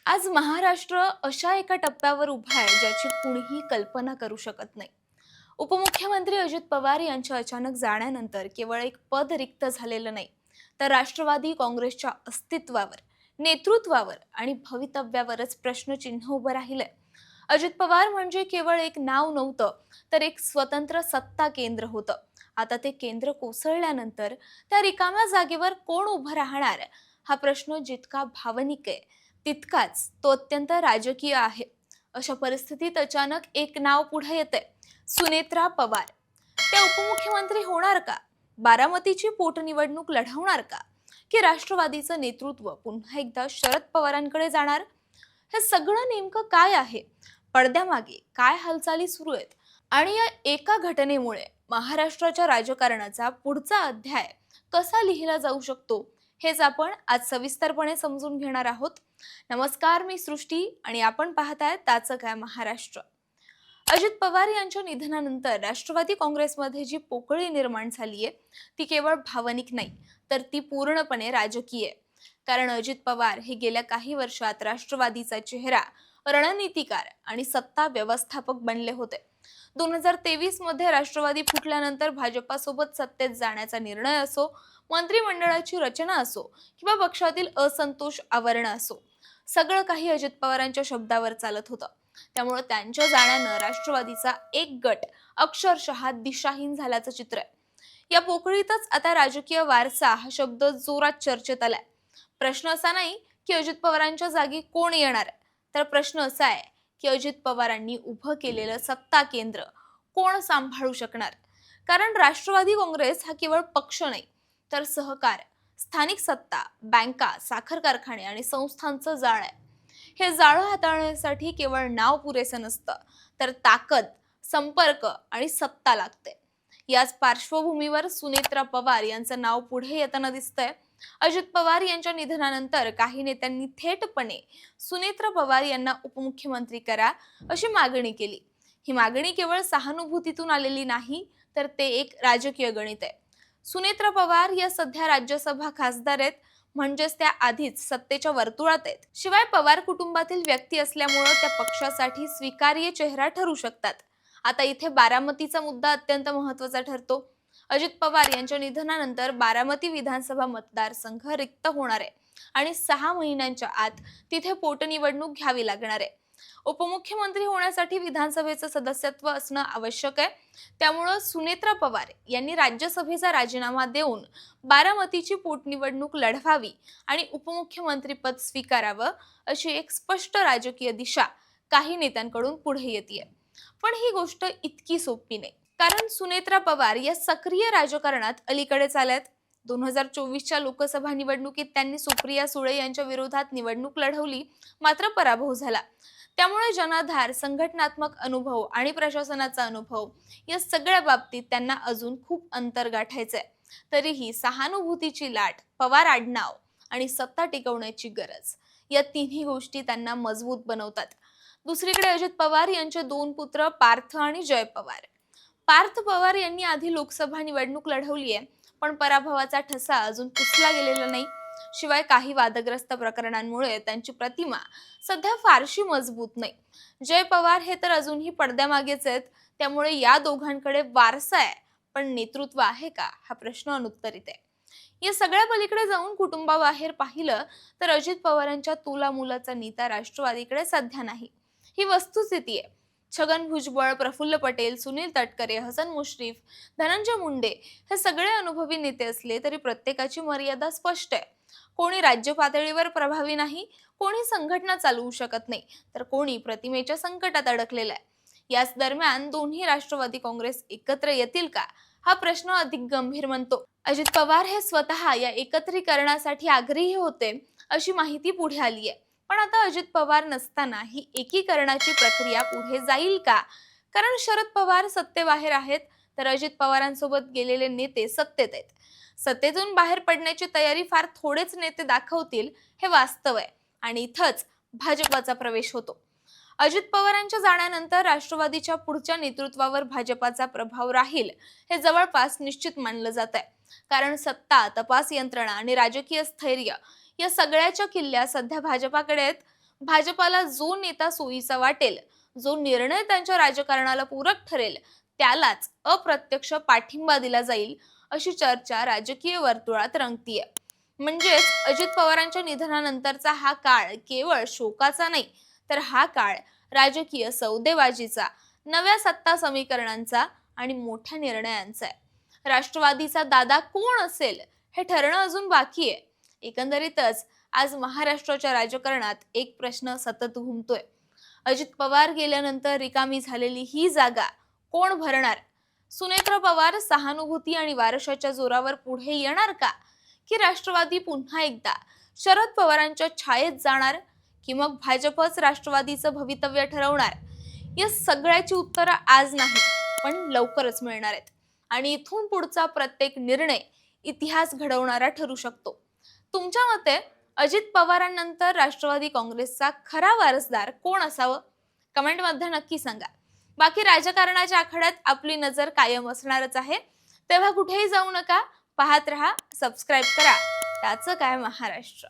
आज महाराष्ट्र अशा एका टप्प्यावर उभा आहे ज्याची कुणीही कल्पना करू शकत नाही. उपमुख्यमंत्री अजित पवार यांच्या अचानक जाण्यानंतर केवळ एक पद रिक्त झालेलं नाही, तर राष्ट्रवादी काँग्रेसच्या अस्तित्वावर, नेतृत्वावर आणि भवितव्यावरच प्रश्नचिन्ह उभं राहिलंय. अजित पवार म्हणजे केवळ एक नाव नव्हतं, तर एक स्वतंत्र सत्ता केंद्र होतं. आता ते केंद्र कोसळल्यानंतर त्या रिकाम्या जागेवर कोण उभं राहणार, हा प्रश्न जितका भावनिक आहे तितकाच तो अत्यंत राजकीय आहे. अशा परिस्थितीत अचानक एक नाव पुढे येते, सुनेत्रा पवार. त्या उपमुख्यमंत्री होणार का? बारामतीची पोटनिवडणूक लढवणार का? की राष्ट्रवादीचं नेतृत्व पुन्हा एकदा शरद पवारांकडे जाणार? हे सगळं नेमकं काय आहे? पडद्यामागे काय हालचाली सुरू आहेत? आणि या एका घटनेमुळे महाराष्ट्राच्या राजकारणाचा पुढचा अध्याय कसा लिहिला जाऊ शकतो, हेच आपण आज सविस्तरपणे समजून घेणार आहोत. नमस्कार, मी सृष्टी आणि आपण पाहताय त्याचं काय महाराष्ट्र. अजित पवार यांच्या निधनानंतर राष्ट्रवादी काँग्रेसमध्ये जी पोकळी निर्माण झालीये ती केवळ भावनिक नाही, तर ती पूर्णपणे राजकीय आहे. कारण अजित पवार हे गेल्या काही वर्षात राष्ट्रवादीचा चेहरा, रणनीतिकार आणि सत्ता व्यवस्थापक बनले होते. 2023 मध्ये राष्ट्रवादी फुटल्यानंतर भाजपासोबत सत्तेत जाण्याचा निर्णय असो, मंत्रिमंडळाची रचना असो किंवा पक्षातील असंतोष आवरणं असो, सगळं काही अजित पवारांच्या शब्दावर चालत होतं. त्यामुळे त्यांच्या जाण्यानं राष्ट्रवादीचा एक गट अक्षरशः दिशाहीन झाल्याचं चित्र आहे. या पोकळीतच आता राजकीय वारसा हा शब्द जोरात चर्चेत आलाय. प्रश्न असा नाही की अजित पवारांच्या जागी कोण येणार आहे, तर प्रश्न असा आहे की अजित पवारांनी उभं केलेलं सत्ता केंद्र कोण सांभाळू शकणार. कारण राष्ट्रवादी काँग्रेस हा केवळ पक्ष नाही, तर सहकार, स्थानिक सत्ता, बँका, साखर कारखाने आणि संस्थांचं जाळ आहे. हे जाळं हाताळण्यासाठी केवळ नाव पुरेसं नसतं, तर ताकद, संपर्क आणि सत्ता लागते. याच पार्श्वभूमीवर सुनेत्रा पवार यांचं नाव पुढे येताना दिसतंय. अजित पवार यांच्या निधनानंतर काही नेत्यांनी थेटपणे सुनेत्रा पवार यांना उपमुख्यमंत्री करा अशी मागणी केली. ही मागणी केवळ सहानुभूतीतून आलेली नाही, तर ते एक राजकीय गणित आहे. सुनेत्रा पवार या सध्या राज्यसभा खासदार आहेत, म्हणजेच त्या आधीच सत्तेच्या वर्तुळात आहेत. शिवाय पवार कुटुंबातील व्यक्ती असल्यामुळे त्या पक्षासाठी स्वीकार्य चेहरा ठरू शकतात. आता इथे बारामतीचा मुद्दा अत्यंत महत्त्वाचा ठरतो. अजित पवार यांच्या निधनानंतर बारामती विधानसभा मतदारसंघ रिक्त होणार आहे आणि 6 महिन्यांच्या आत तिथे पोटनिवडणूक घ्यावी लागणार आहे. उपमुख्यमंत्री होण्यासाठी विधानसभेचं सदस्यत्व असणं आवश्यक आहे. त्यामुळं सुनेत्रा पवार यांनी राज्यसभेचा राजीनामा देऊन बारामतीची पोटनिवडणूक लढवावी आणि उपमुख्यमंत्रीपद स्वीकारावं, अशी एक स्पष्ट राजकीय दिशा काही नेत्यांकडून पुढे येते. पण ही गोष्ट इतकी सोपी नाही. कारण सुनेत्रा पवार या सक्रिय राजकारणात अलीकडेच आल्यात. 2024च्या लोकसभा निवडणुकीत त्यांनी सुप्रिया सुळे यांच्या विरोधात निवडणूक लढवली, मात्र पराभव झाला. त्यामुळे जनाधार, संघटनात्मक अनुभव आणि प्रशासनाचा अनुभव या सगळ्या बाबतीत त्यांना अजून खूप अंतर गाठायचंय. तरीही सहानुभूतीची लाट, पवार आडनाव आणि सत्ता टिकवण्याची गरज, या तिन्ही गोष्टी त्यांना मजबूत बनवतात. दुसरीकडे अजित पवार यांचे 2 पुत्र पार्थ आणि जय पवार. पार्थ पवार यांनी आधी लोकसभा निवडणूक लढवली आहे, पण पराभवाचा ठसा अजून पुसला गेलेला नाही. शिवाय काही वादग्रस्त प्रकरणांमुळे त्यांची प्रतिमा सध्या फारशी मजबूत नाही. जय पवार हे तर अजूनही पडद्यामागेच आहेत. त्यामुळे या दोघांकडे वारसा आहे, पण नेतृत्व आहे का, हा प्रश्न अनुत्तरित आहे. या सगळ्या पलीकडे जाऊन कुटुंबाबाहेर पाहिलं तर अजित पवारांच्या तुलामुलाचा नेता राष्ट्रवादीकडे सध्या नाही, ही वस्तुस्थिती आहे. छगन भुजबळ, प्रफुल्ल पटेल, सुनील तटकरे, हसन मुश्रीफ, धनंजय मुंडे हे सगळे अनुभवी नेते असले तरी प्रत्येकाची मर्यादा स्पष्ट आहे. कोणी राज्य पातळीवर प्रभावी नाही, कोणी संघटना चालवू शकत नाही, तर कोणी प्रतिमेच्या संकटात अडकलेला आहे. याच दरम्यान दोन्ही राष्ट्रवादी काँग्रेस एकत्र येतील का, हा प्रश्न अधिक गंभीर बनतो. अजित पवार हे स्वतः या एकत्रीकरणासाठी आग्रही होते, अशी माहिती पुढे आली आहे. पण आता अजित पवार नसताना ही एकीकरणाची प्रक्रिया पुढे जाईल का? कारण शरद पवार सत्तेबाहेर आहेत, तर अजित पवारांसोबत गेलेले नेते सत्तेत आहेत. सत्तेतून बाहेर पडण्याची तयारी फार थोडेच नेते दाखवतील, हे वास्तव आहे. आणि इथंच भाजपाचा प्रवेश होतो. अजित पवारांच्या जाण्यानंतर राष्ट्रवादीच्या पुढच्या नेतृत्वावर भाजपाचा प्रभाव राहील, हे जवळपास निश्चित मानलं जात आहे. कारण सत्ता, तपास यंत्रणा आणि राजकीय स्थैर्य या सगळ्याच्या किल्ल्या सध्या भाजपाकडे आहेत. भाजपाला जो नेता सोयीचा वाटेल, जो निर्णय त्यांच्या राजकारणाला पूरक ठरेल, त्यालाच अप्रत्यक्ष पाठिंबा दिला जाईल, अशी चर्चा राजकीय वर्तुळात रंगतीये. म्हणजेच अजित पवारांच्या निधनानंतरचा हा काळ केवळ शोकाचा नाही, तर हा काळ राजकीय सौदेबाजीचा, नव्या सत्ता समीकरणांचा आणि मोठ्या निर्णयांचा आहे. राष्ट्रवादीचा दादा कोण असेल हे ठरणं अजून बाकी आहे. एकंदरीतच आज महाराष्ट्राच्या राजकारणात एक प्रश्न सतत घुमतोय. अजित पवार गेल्यानंतर रिकामी झालेली ही जागा कोण भरणार? सुनेत्र पवार सहानुभूती आणि वारशाच्या जोरावर पुढे येणार का? की राष्ट्रवादी पुन्हा एकदा शरद पवारांच्या छायेत जाणार? की मग भाजपच राष्ट्रवादीचं भवितव्य ठरवणार? या सगळ्याची उत्तरं आज नाही, पण लवकरच मिळणार आहेत. आणि इथून पुढचा प्रत्येक निर्णय इतिहास घडवणारा ठरू शकतो. तुमच्या मते अजित पवारांनंतर राष्ट्रवादी काँग्रेसचा खरा वारसदार कोण असावं? कमेंटमध्ये नक्की सांगा. बाकी राजकारणाच्या आखाड्यात आपली नजर कायम असणारच आहे. तेव्हा कुठेही जाऊ नका, पाहत रहा, सबस्क्राईब करा. त्याचं काय महाराष्ट्र.